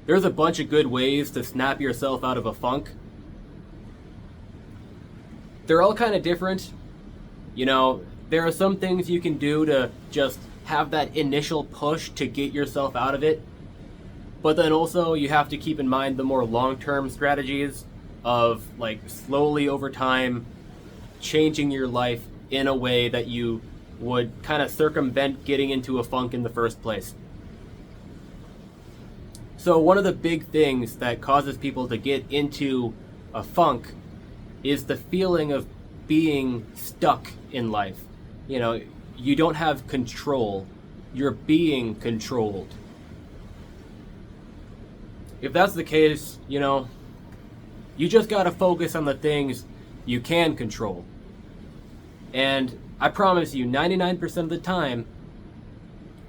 There's a bunch of good ways to snap yourself out of a funk. They're all kind of different. You know, there are some things you can do to just have that initial push to get yourself out of it. But then also you have to keep in mind the more long-term strategies of like slowly over time changing your life in a way that you would kind of circumvent getting into a funk in the first place. So one of the big things that causes people to get into a funk is the feeling of being stuck in life. You know, you don't have control. You're being controlled. If that's the case, you know, you just gotta focus on the things you can control. And I promise you, 99% of the time,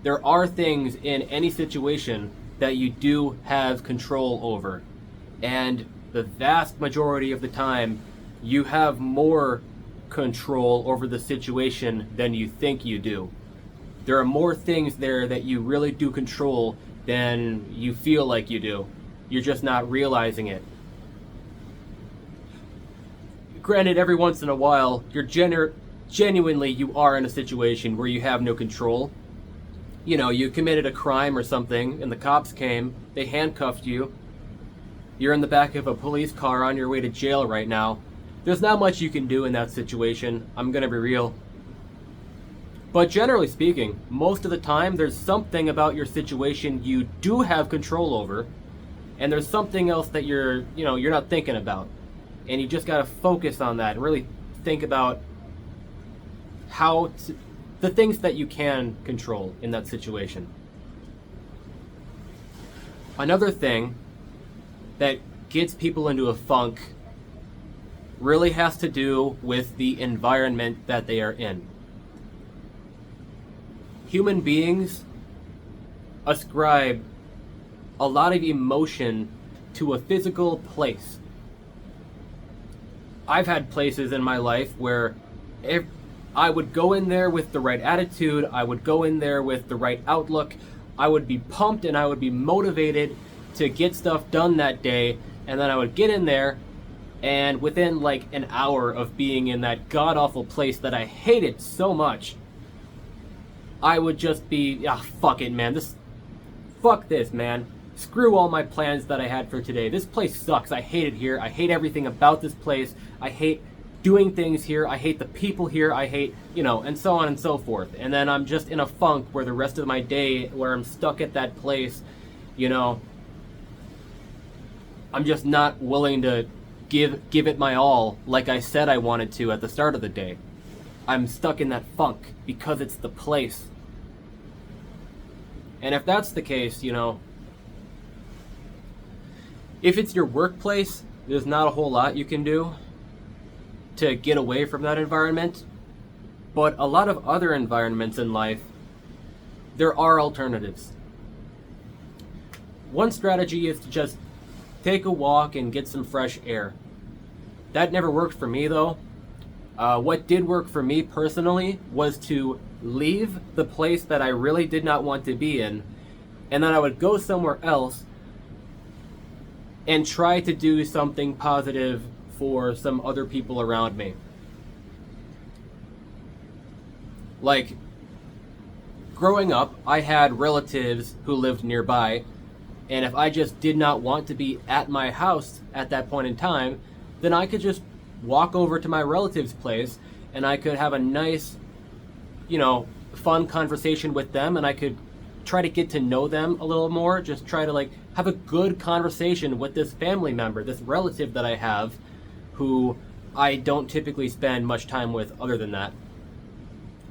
there are things in any situation that you do have control over. And the vast majority of the time, you have more control over the situation than you think you do. There are more things there that you really do control than you feel like you do. You're just not realizing it. Granted, every once in a while, genuinely you are in a situation where you have no control. You know, you committed a crime or something, and the cops came, they handcuffed you. You're in the back of a police car on your way to jail right now. There's not much you can do in that situation, I'm gonna be real. But generally speaking, most of the time there's something about your situation you do have control over, and there's something else that you're not thinking about. And you just gotta focus on that and really think about the things that you can control in that situation. Another thing that gets people into a funk really has to do with the environment that they are in. Human beings ascribe a lot of emotion to a physical place. I've had places in my life where I would go in there with the right attitude, I would go in there with the right outlook, I would be pumped and I would be motivated to get stuff done that day, and then I would get in there, and within like an hour of being in that god-awful place that I hated so much, I would just be, fuck it, man, fuck this, man. Screw all my plans that I had for today. This place sucks. I hate it here. I hate everything about this place. I hate doing things here. I hate the people here. I hate, and so on and so forth. And then I'm just in a funk where the rest of my day, where I'm stuck at that place, I'm just not willing to give it my all like I said I wanted to at the start of the day. I'm stuck in that funk because it's the place. And if that's the case, if it's your workplace, there's not a whole lot you can do to get away from that environment. But a lot of other environments in life, there are alternatives. One strategy is to just take a walk and get some fresh air. That never worked for me though. What did work for me personally was to leave the place that I really did not want to be in, and then I would go somewhere else and try to do something positive for some other people around me. Like, growing up, I had relatives who lived nearby, and if I just did not want to be at my house at that point in time, then I could just walk over to my relative's place and I could have a nice, fun conversation with them, and I could try to get to know them a little more, just try to have a good conversation with this family member, this relative that I have, who I don't typically spend much time with other than that.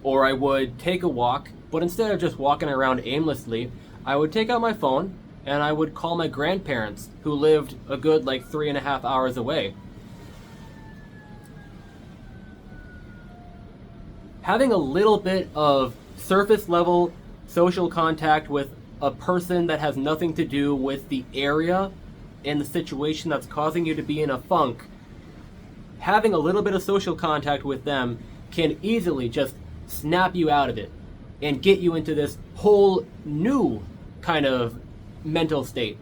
Or I would take a walk, but instead of just walking around aimlessly, I would take out my phone and I would call my grandparents, who lived a good 3.5 hours away. Having a little bit of surface level social contact with a person that has nothing to do with the area and the situation that's causing you to be in a funk, having a little bit of social contact with them can easily just snap you out of it and get you into this whole new kind of mental state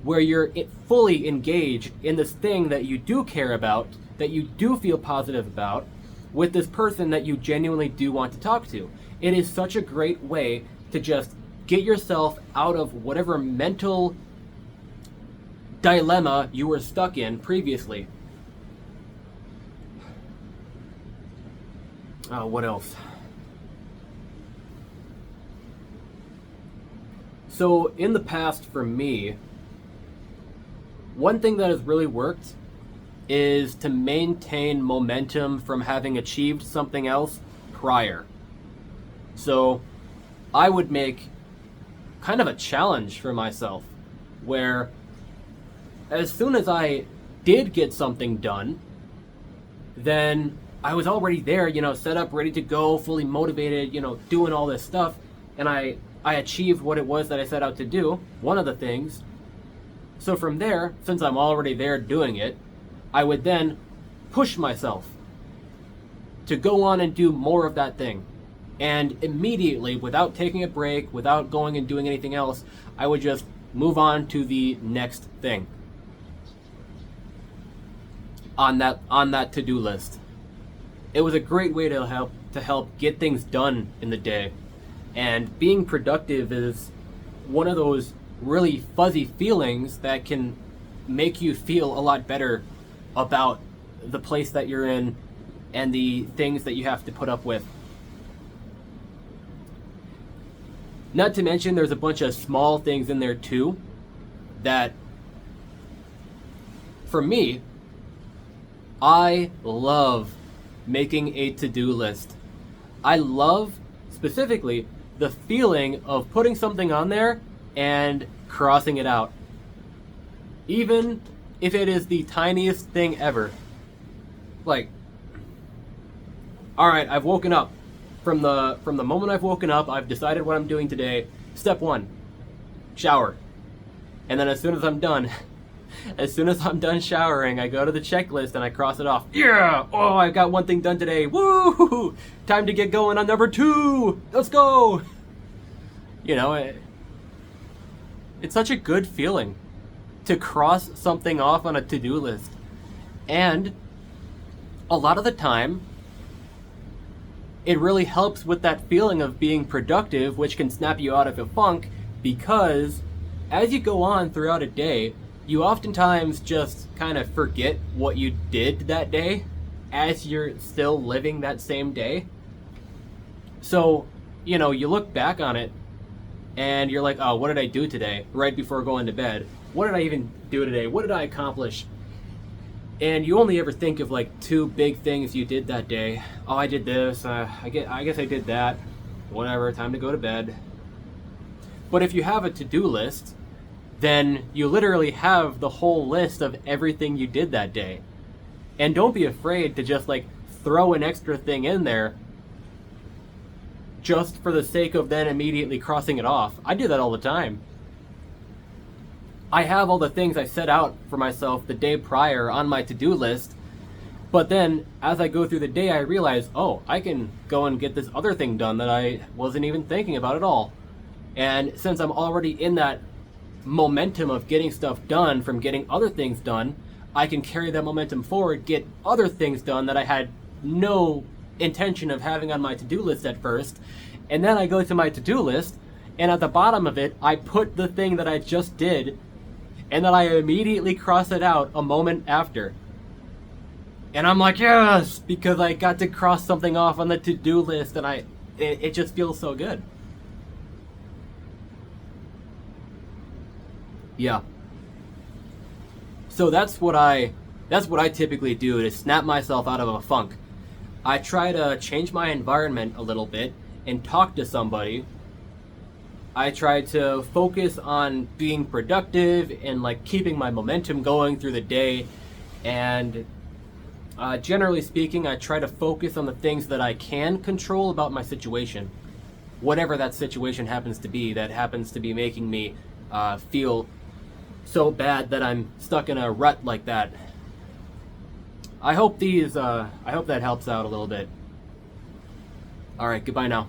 where you're fully engaged in this thing that you do care about, that you do feel positive about, with this person that you genuinely do want to talk to. It is such a great way to just get yourself out of whatever mental dilemma you were stuck in previously. What else? So in the past for me, one thing that has really worked is to maintain momentum from having achieved something else prior. So I would make kind of a challenge for myself where as soon as I did get something done, then I was already there, set up, ready to go, fully motivated, doing all this stuff, and I achieved what it was that I set out to do, one of the things. So from there, since I'm already there doing it, I would then push myself to go on and do more of that thing. And immediately, without taking a break, without going and doing anything else, I would just move on to the next thing on that to-do list. It was a great way to help get things done in the day. And being productive is one of those really fuzzy feelings that can make you feel a lot better about the place that you're in and the things that you have to put up with. Not to mention there's a bunch of small things in there too that, for me, I love making a to-do list. I love, specifically, the feeling of putting something on there and crossing it out. Even if it is the tiniest thing ever. Like, alright, I've woken up. From the moment I've woken up, I've decided what I'm doing today. Step 1, shower. And then as soon as I'm done showering, I go to the checklist and I cross it off. Yeah! Oh, I got one thing done today. Woo! Time to get going on number 2. Let's go! It's such a good feeling to cross something off on a to-do list. And a lot of the time, it really helps with that feeling of being productive, which can snap you out of a funk, because as you go on throughout a day, you oftentimes just kind of forget what you did that day as you're still living that same day. So, you look back on it and you're like, oh, what did I do today? Right before going to bed. What did I even do today? What did I accomplish? And you only ever think of like 2 big things you did that day. Oh, I did this. I guess I did that. Whatever, time to go to bed. But if you have a to-do list, then you literally have the whole list of everything you did that day. And don't be afraid to just like throw an extra thing in there just for the sake of then immediately crossing it off. I do that all the time. I have all the things I set out for myself the day prior on my to-do list, but then as I go through the day I realize, oh, I can go and get this other thing done that I wasn't even thinking about at all. And since I'm already in that momentum of getting stuff done from getting other things done, I can carry that momentum forward, get other things done that I had no intention of having on my to-do list at first. And then I go to my to-do list, and at the bottom of it, I put the thing that I just did, and then I immediately cross it out a moment after. And I'm like, yes, because I got to cross something off on the to-do list, and it just feels so good. Yeah. So that's what I typically do to snap myself out of a funk. I try to change my environment a little bit and talk to somebody. I try to focus on being productive and like keeping my momentum going through the day. And generally speaking, I try to focus on the things that I can control about my situation. Whatever that situation happens to be, that happens to be making me feel so bad that I'm stuck in a rut like that. I hope that helps out a little bit. Alright, goodbye now.